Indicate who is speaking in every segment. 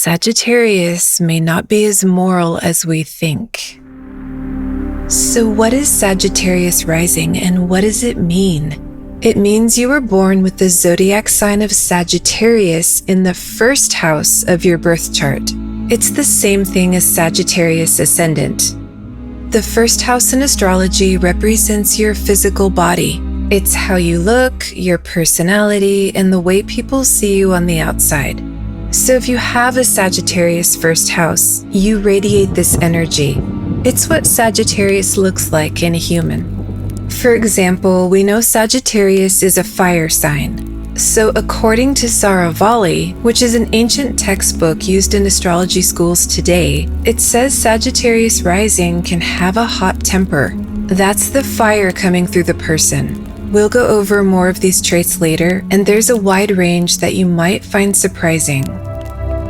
Speaker 1: Sagittarius may not be as moral as we think. So what is Sagittarius rising and what does it mean? It means you were born with the zodiac sign of Sagittarius in the first house of your birth chart. It's the same thing as Sagittarius Ascendant. The first house in astrology represents your physical body. It's how you look, your personality, and the way people see you on the outside. So if you have a Sagittarius first house, you radiate this energy. It's what Sagittarius looks like in a human. For example, we know Sagittarius is a fire sign. So according to Saravali, which is an ancient textbook used in astrology schools today, it says Sagittarius rising can have a hot temper. That's the fire coming through the person. We'll go over more of these traits later, and there's a wide range that you might find surprising.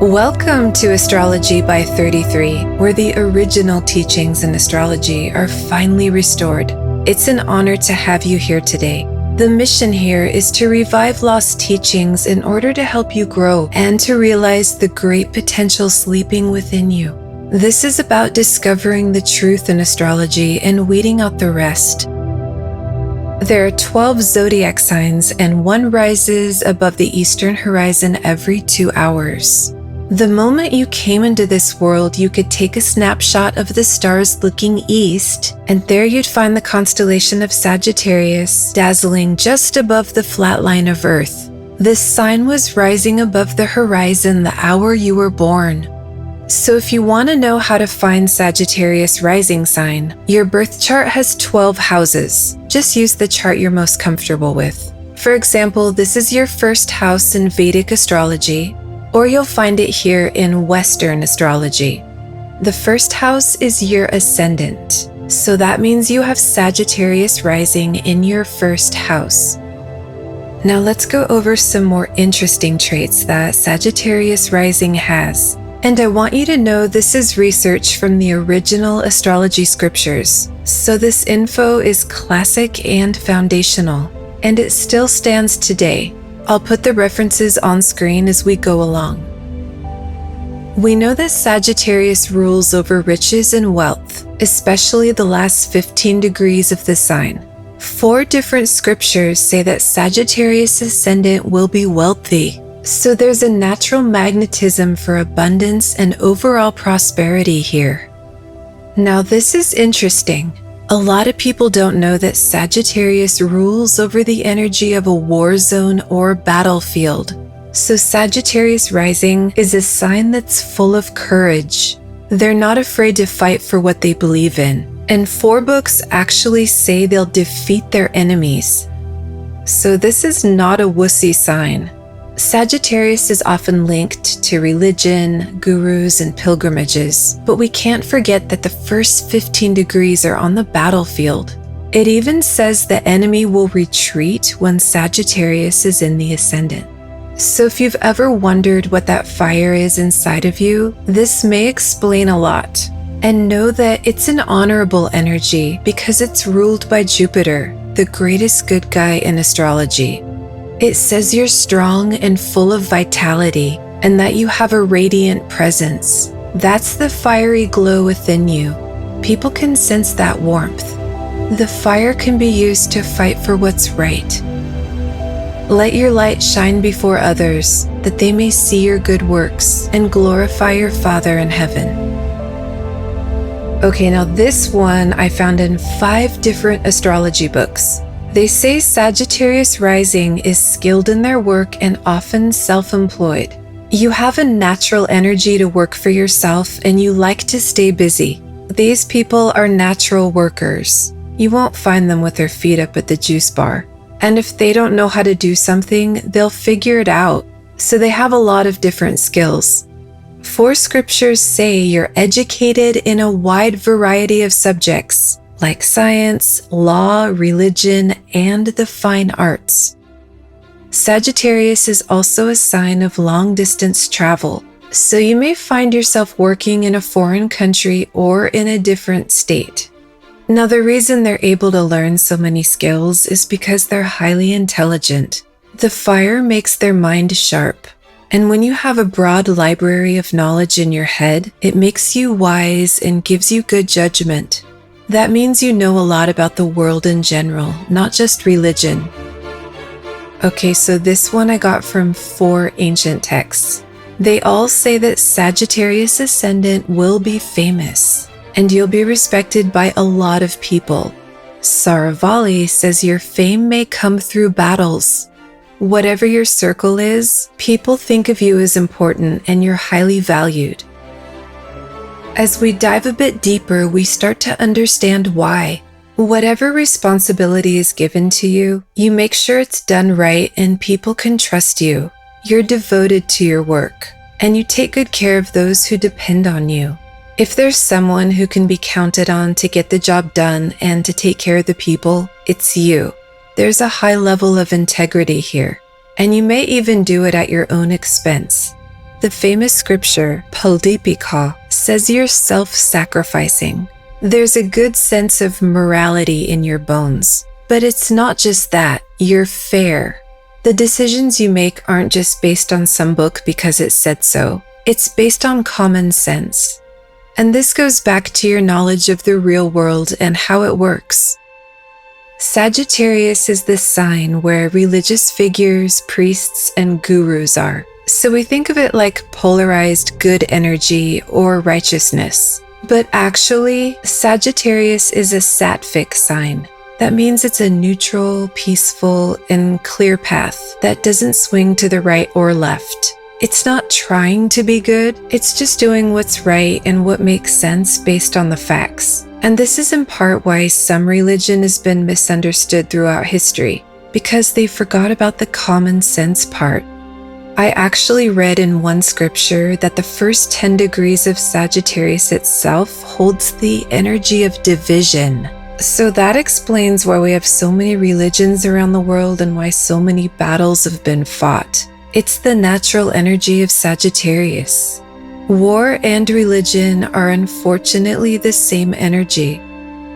Speaker 1: Welcome to Astrology by 33, where the original teachings in astrology are finally restored. It's an honor to have you here today. The mission here is to revive lost teachings in order to help you grow and to realize the great potential sleeping within you. This is about discovering the truth in astrology and weeding out the rest. There are 12 zodiac signs and one rises above the eastern horizon every 2 hours. The moment you came into this world, you could take a snapshot of the stars looking east, and there you'd find the constellation of Sagittarius dazzling just above the flat line of Earth. This sign was rising above the horizon the hour you were born. So if you want to know how to find Sagittarius rising sign, your birth chart has 12 houses. Just use the chart you're most comfortable with. For example, this is your first house in Vedic astrology, or you'll find it here in Western astrology. The first house is your ascendant, so that means you have Sagittarius rising in your first house. Now let's go over some more interesting traits that Sagittarius rising has. And I want you to know this is research from the original astrology scriptures. So this info is classic and foundational, and it still stands today. I'll put the references on screen as we go along. We know that Sagittarius rules over riches and wealth, especially the last 15 degrees of the sign. 4 different scriptures say that Sagittarius Ascendant will be wealthy. So there's a natural magnetism for abundance and overall prosperity here. Now this is interesting. A lot of people don't know that Sagittarius rules over the energy of a war zone or battlefield. So Sagittarius rising is a sign that's full of courage. They're not afraid to fight for what they believe in. And 4 books actually say they'll defeat their enemies. So this is not a wussy sign. Sagittarius is often linked to religion, gurus, and pilgrimages, but we can't forget that the first 15 degrees are on the battlefield. It even says the enemy will retreat when Sagittarius is in the ascendant. So if you've ever wondered what that fire is inside of you, this may explain a lot. And know that it's an honorable energy because it's ruled by Jupiter, the greatest good guy in astrology. It says you're strong and full of vitality, and that you have a radiant presence. That's the fiery glow within you. People can sense that warmth. The fire can be used to fight for what's right. Let your light shine before others, that they may see your good works and glorify your Father in heaven. Okay, now this one I found in 5 different astrology books. They say Sagittarius rising is skilled in their work and often self-employed. You have a natural energy to work for yourself and you like to stay busy. These people are natural workers. You won't find them with their feet up at the juice bar. And if they don't know how to do something, they'll figure it out. So they have a lot of different skills. 4 scriptures say you're educated in a wide variety of subjects, like science, law, religion, and the fine arts. Sagittarius is also a sign of long-distance travel, so you may find yourself working in a foreign country or in a different state. Now, the reason they're able to learn so many skills is because they're highly intelligent. The fire makes their mind sharp, And when you have a broad library of knowledge in your head, it makes you wise and gives you good judgment. That means you know a lot about the world in general, not just religion. Okay, so this one I got from 4 ancient texts. They all say that Sagittarius Ascendant will be famous, and you'll be respected by a lot of people. Saravali says your fame may come through battles. Whatever your circle is, people think of you as important and you're highly valued. As we dive a bit deeper, we start to understand why. Whatever responsibility is given to you, you make sure it's done right and people can trust you. You're devoted to your work, and you take good care of those who depend on you. If there's someone who can be counted on to get the job done and to take care of the people, it's you. There's a high level of integrity here, and you may even do it at your own expense. The famous scripture, Paldipika, says you're self-sacrificing. There's a good sense of morality in your bones, but it's not just that, you're fair. The decisions you make aren't just based on some book because it said so. It's based on common sense. And this goes back to your knowledge of the real world and how it works. Sagittarius is the sign where religious figures, priests, and gurus are. So we think of it like polarized good energy or righteousness. But actually, Sagittarius is a sattvic sign. That means it's a neutral, peaceful, and clear path that doesn't swing to the right or left. It's not trying to be good, it's just doing what's right and what makes sense based on the facts. And this is in part why some religion has been misunderstood throughout history, because they forgot about the common sense part. I actually read in one scripture that the first 10 degrees of Sagittarius itself holds the energy of division. So that explains why we have so many religions around the world and why so many battles have been fought. It's the natural energy of Sagittarius. War and religion are unfortunately the same energy.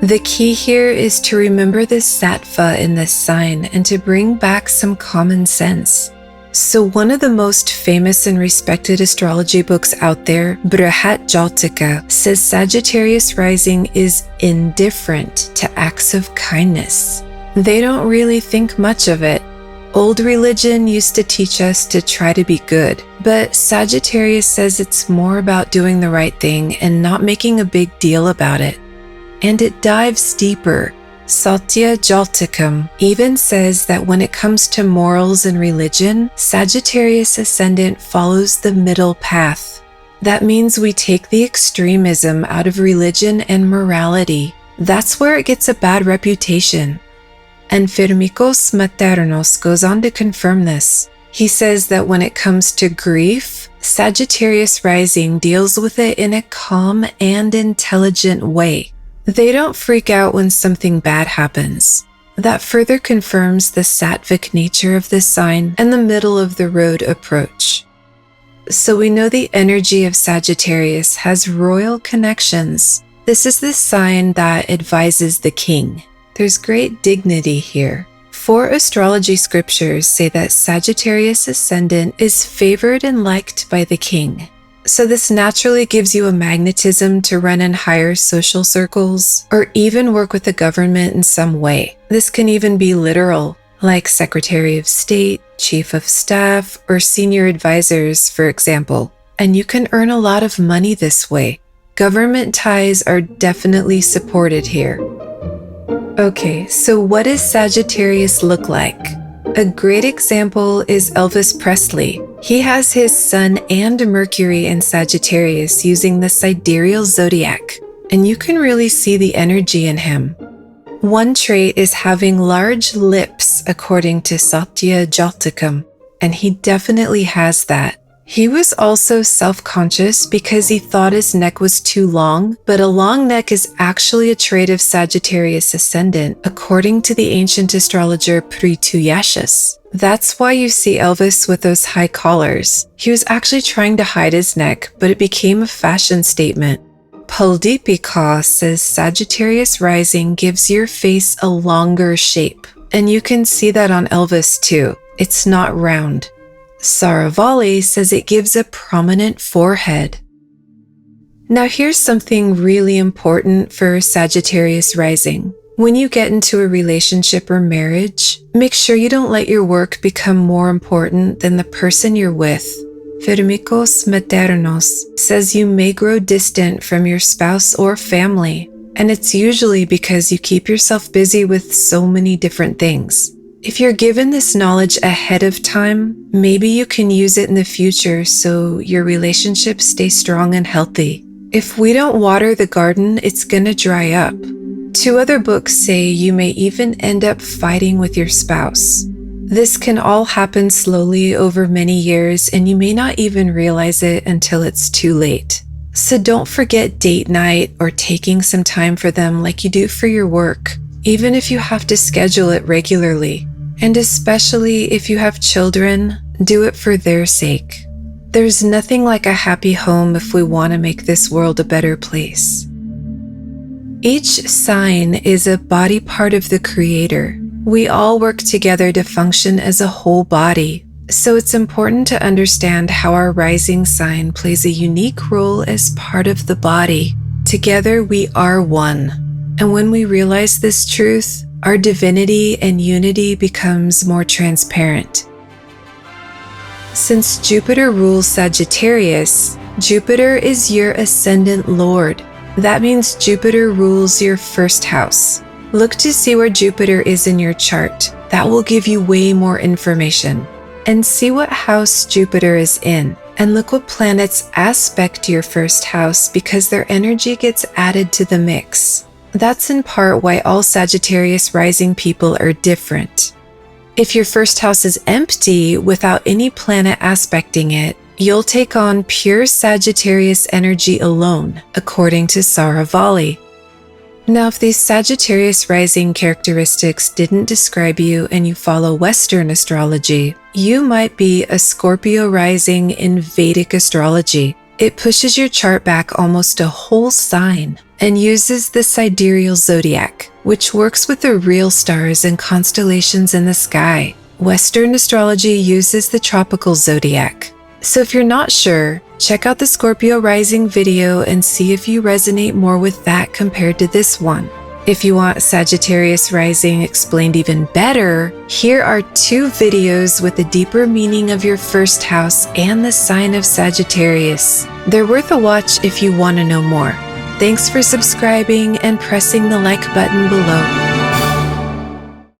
Speaker 1: The key here is to remember the sattva in this sign and to bring back some common sense. So one of the most famous and respected astrology books out there, Brihat Jaltika, says Sagittarius rising is indifferent to acts of kindness. They don't really think much of it. Old religion used to teach us to try to be good, but Sagittarius says it's more about doing the right thing and not making a big deal about it. And it dives deeper. Satya Jaltikam even says that when it comes to morals and religion, Sagittarius Ascendant follows the middle path. That means we take the extremism out of religion and morality. That's where it gets a bad reputation. And Firmicos Maternos goes on to confirm this. He says that when it comes to grief, Sagittarius rising deals with it in a calm and intelligent way. They don't freak out when something bad happens. That further confirms the sattvic nature of this sign and the middle-of-the-road approach. So we know the energy of Sagittarius has royal connections. This is the sign that advises the king. There's great dignity here. 4 astrology scriptures say that Sagittarius Ascendant is favored and liked by the king. So this naturally gives you a magnetism to run in higher social circles or even work with the government in some way. This can even be literal, like Secretary of State, Chief of Staff, or Senior Advisors, for example. And you can earn a lot of money this way. Government ties are definitely supported here. Okay, so what does Sagittarius look like? A great example is Elvis Presley. He has his Sun and Mercury in Sagittarius using the sidereal zodiac, and you can really see the energy in him. One trait is having large lips according to Satya Jaltikam, and he definitely has that. He was also self-conscious because he thought his neck was too long, but a long neck is actually a trait of Sagittarius Ascendant, according to the ancient astrologer Prituyashas. That's why you see Elvis with those high collars. He was actually trying to hide his neck, but it became a fashion statement. Paldipika says Sagittarius rising gives your face a longer shape, and you can see that on Elvis too. It's not round. Saravali says it gives a prominent forehead. Now here's something really important for Sagittarius rising. When you get into a relationship or marriage, make sure you don't let your work become more important than the person you're with. Firmicos maternos says you may grow distant from your spouse or family, and it's usually because you keep yourself busy with so many different things. If you're given this knowledge ahead of time, maybe you can use it in the future so your relationship stays strong and healthy. If we don't water the garden, it's gonna dry up. 2 other books say you may even end up fighting with your spouse. This can all happen slowly over many years, and you may not even realize it until it's too late. So don't forget date night or taking some time for them like you do for your work, even if you have to schedule it regularly. And especially if you have children, do it for their sake. There's nothing like a happy home if we want to make this world a better place. Each sign is a body part of the Creator. We all work together to function as a whole body, so it's important to understand how our rising sign plays a unique role as part of the body. Together we are one, and when we realize this truth, our divinity and unity becomes more transparent. Since Jupiter rules Sagittarius, Jupiter is your ascendant lord. That means Jupiter rules your first house. Look to see where Jupiter is in your chart. That will give you way more information. And see what house Jupiter is in. And look what planets aspect your first house because their energy gets added to the mix. That's in part why all Sagittarius rising people are different. If your first house is empty without any planet aspecting it, you'll take on pure Sagittarius energy alone, according to Saravali. Now, if these Sagittarius rising characteristics didn't describe you and you follow Western astrology, you might be a Scorpio rising in Vedic astrology. It pushes your chart back almost a whole sign and uses the sidereal zodiac, which works with the real stars and constellations in the sky. Western astrology uses the tropical zodiac. So if you're not sure, check out the Scorpio rising video and see if you resonate more with that compared to this one. If you want Sagittarius rising explained even better, here are 2 videos with a deeper meaning of your first house and the sign of Sagittarius. They're worth a watch if you want to know more. Thanks for subscribing and pressing the like button below.